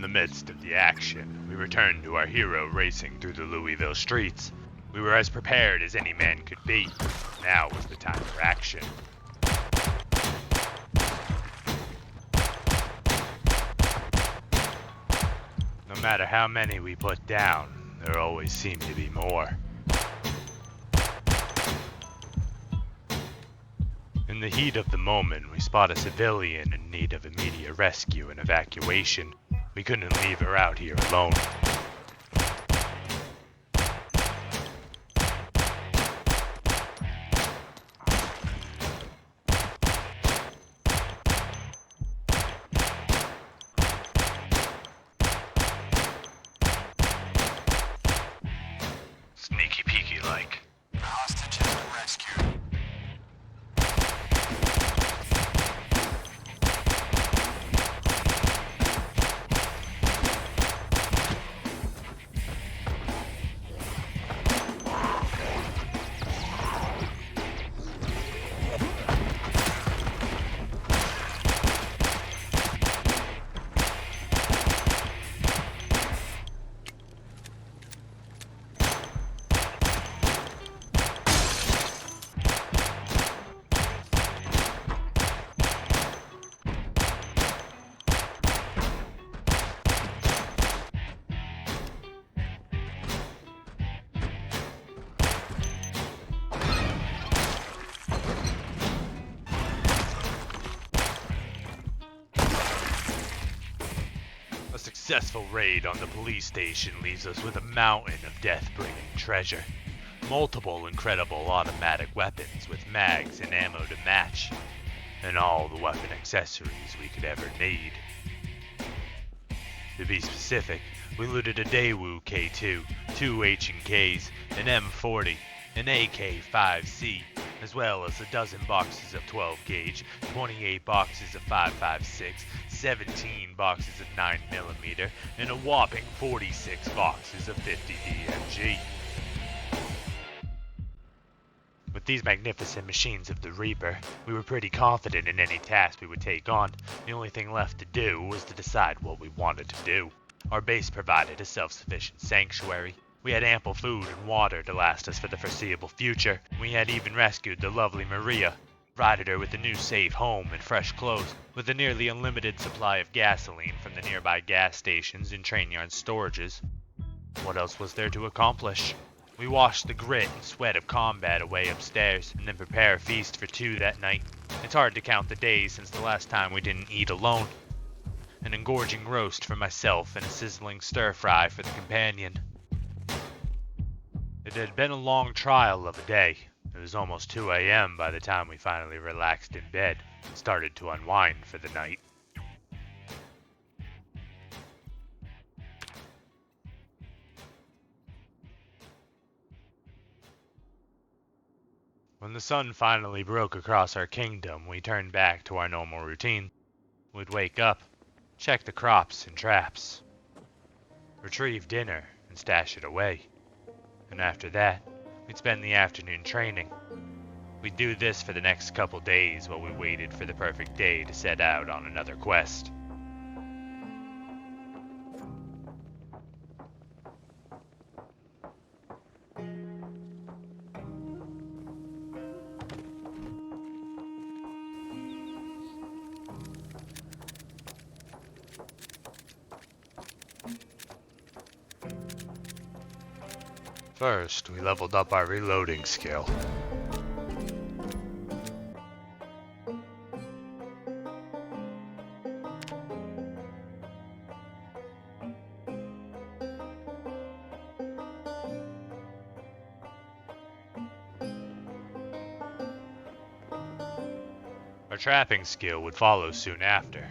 the midst of the action, we returned to our hero racing through the Louisville streets. We were as prepared as any man could be. Now was the time for action. No matter how many we put down, there always seemed to be more. In the heat of the moment, we spot a civilian in need of immediate rescue and evacuation. We couldn't leave her out here alone. Sneaky peeky like. The hostage has been rescued. A successful raid on the police station leaves us with a mountain of death-bringing treasure. Multiple incredible automatic weapons with mags and ammo to match, and all the weapon accessories we could ever need. To be specific, we looted a Daewoo K2, 2 H&Ks, an M40, an AK-5C, as well as a dozen boxes of 12 gauge, 28 boxes of 5.56, 17 boxes of 9mm, and a whopping 46 boxes of 50 DMG. With these magnificent machines of the Reaper, we were pretty confident in any task we would take on. The only thing left to do was to decide what we wanted to do. Our base provided a self-sufficient sanctuary. We had ample food and water to last us for the foreseeable future. We had even rescued the lovely Maria, provided her with a new safe home and fresh clothes, with a nearly unlimited supply of gasoline from the nearby gas stations and train yard storages. What else was there to accomplish? We washed the grit and sweat of combat away upstairs, and then prepare a feast for 2 that night. It's hard to count the days since the last time we didn't eat alone. An engorging roast for myself and a sizzling stir-fry for the companion. It had been a long trial of a day. It was almost 2 a.m. by the time we finally relaxed in bed and started to unwind for the night. When the sun finally broke across our kingdom, we turned back to our normal routine. We'd wake up, check the crops and traps, retrieve dinner and stash it away. And after that, we'd spend the afternoon training. We'd do this for the next couple days while we waited for the perfect day to set out on another quest. First, we leveled up our reloading skill. Our trapping skill would follow soon after.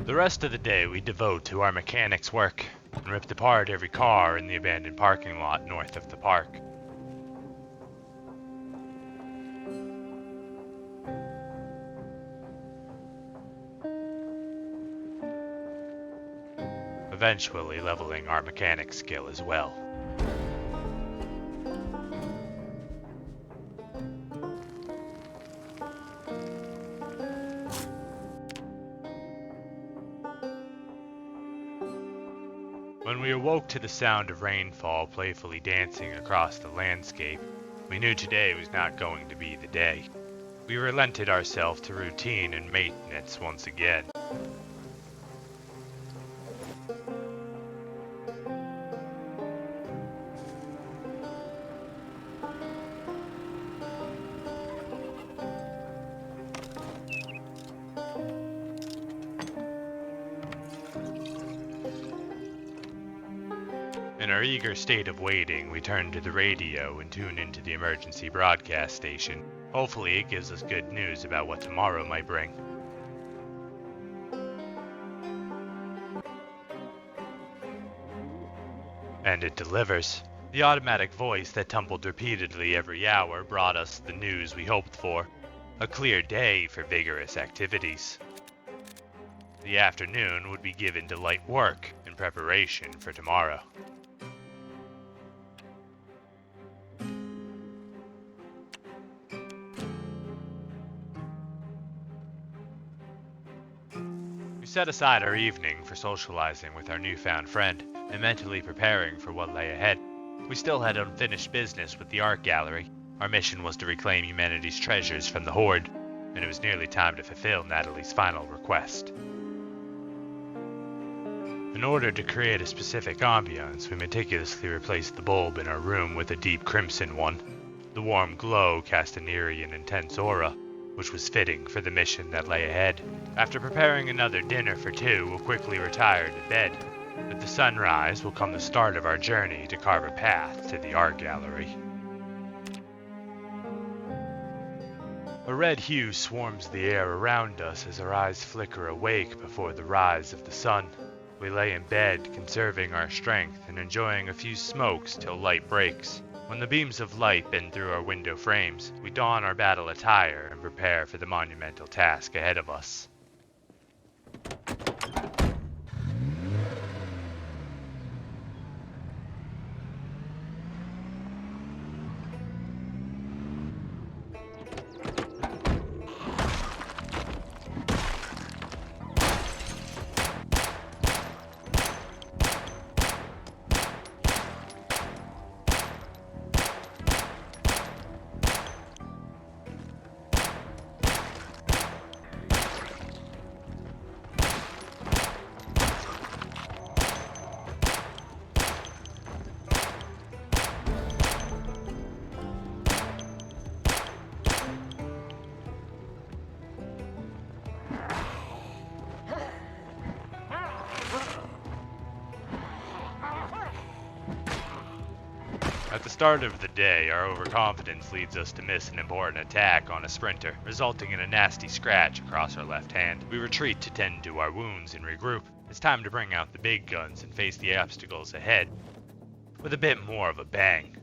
The rest of the day we devote to our mechanics work and ripped apart every car in the abandoned parking lot north of the park. Eventually leveling our mechanics skill as well. When we awoke to the sound of rainfall playfully dancing across the landscape, we knew today was not going to be the day. We relented ourselves to routine and maintenance once again. In our eager state of waiting, we turn to the radio and tune into the emergency broadcast station. Hopefully it gives us good news about what tomorrow might bring. And it delivers. The automatic voice that tumbled repeatedly every hour brought us the news we hoped for. A clear day for vigorous activities. The afternoon would be given to light work in preparation for tomorrow. We set aside our evening for socializing with our newfound friend and mentally preparing for what lay ahead. We still had unfinished business with the art gallery. Our mission was to reclaim humanity's treasures from the Horde, and it was nearly time to fulfill Natalie's final request. In order to create a specific ambiance, we meticulously replaced the bulb in our room with a deep crimson one. The warm glow cast an eerie and intense aura, which was fitting for the mission that lay ahead. After preparing another dinner for two, we'll quickly retire to bed. With the sunrise will come the start of our journey to carve a path to the art gallery. A red hue swarms the air around us as our eyes flicker awake before the rise of the sun. We lay in bed, conserving our strength and enjoying a few smokes till light breaks. When the beams of light bend through our window frames, we don our battle attire and prepare for the monumental task ahead of us. At the start of the day, our overconfidence leads us to miss an important attack on a sprinter, resulting in a nasty scratch across our left hand. We retreat to tend to our wounds and regroup. It's time to bring out the big guns and face the obstacles ahead with a bit more of a bang.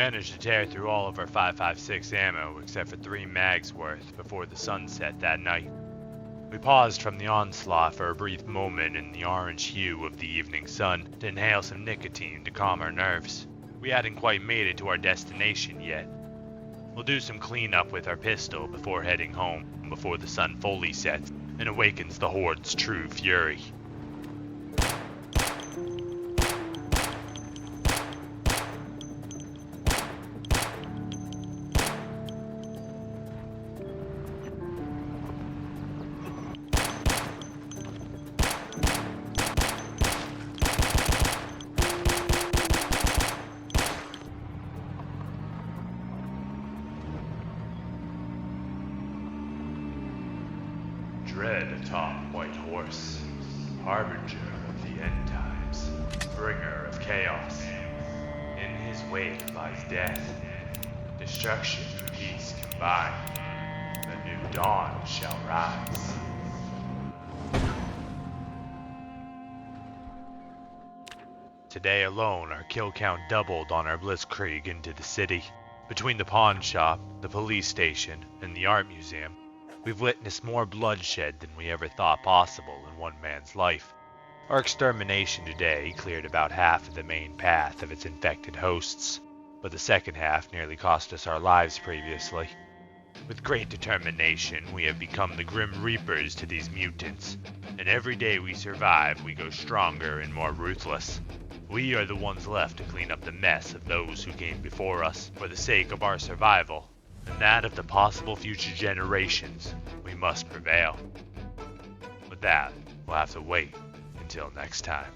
managed to tear through all of our 5.56 ammo except for 3 mags worth before the sun set that night. We paused from the onslaught for a brief moment in the orange hue of the evening sun to inhale some nicotine to calm our nerves. We hadn't quite made it to our destination yet. We'll do some cleanup with our pistol before heading home, before the sun fully sets and awakens the Horde's true fury. Dread atop white horse, harbinger of the end times, bringer of chaos. In his wake lies death, destruction and peace combined. A new dawn shall rise. Today alone, our kill count doubled on our blitzkrieg into the city. Between the pawn shop, the police station, and the art museum, we've witnessed more bloodshed than we ever thought possible in one man's life. Our extermination today cleared about half of the main path of its infected hosts, but the second half nearly cost us our lives previously. With great determination, we have become the Grim Reapers to these mutants, and every day we survive, we go stronger and more ruthless. We are the ones left to clean up the mess of those who came before us for the sake of our survival. And that of the possible future generations, we must prevail. With that, we'll have to wait until next time.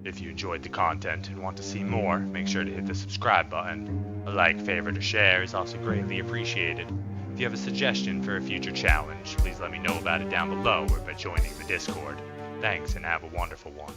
If you enjoyed the content and want to see more, make sure to hit the subscribe button. A like, favorite, or share is also greatly appreciated. If you have a suggestion for a future challenge, please let me know about it down below or by joining the Discord. Thanks and have a wonderful one.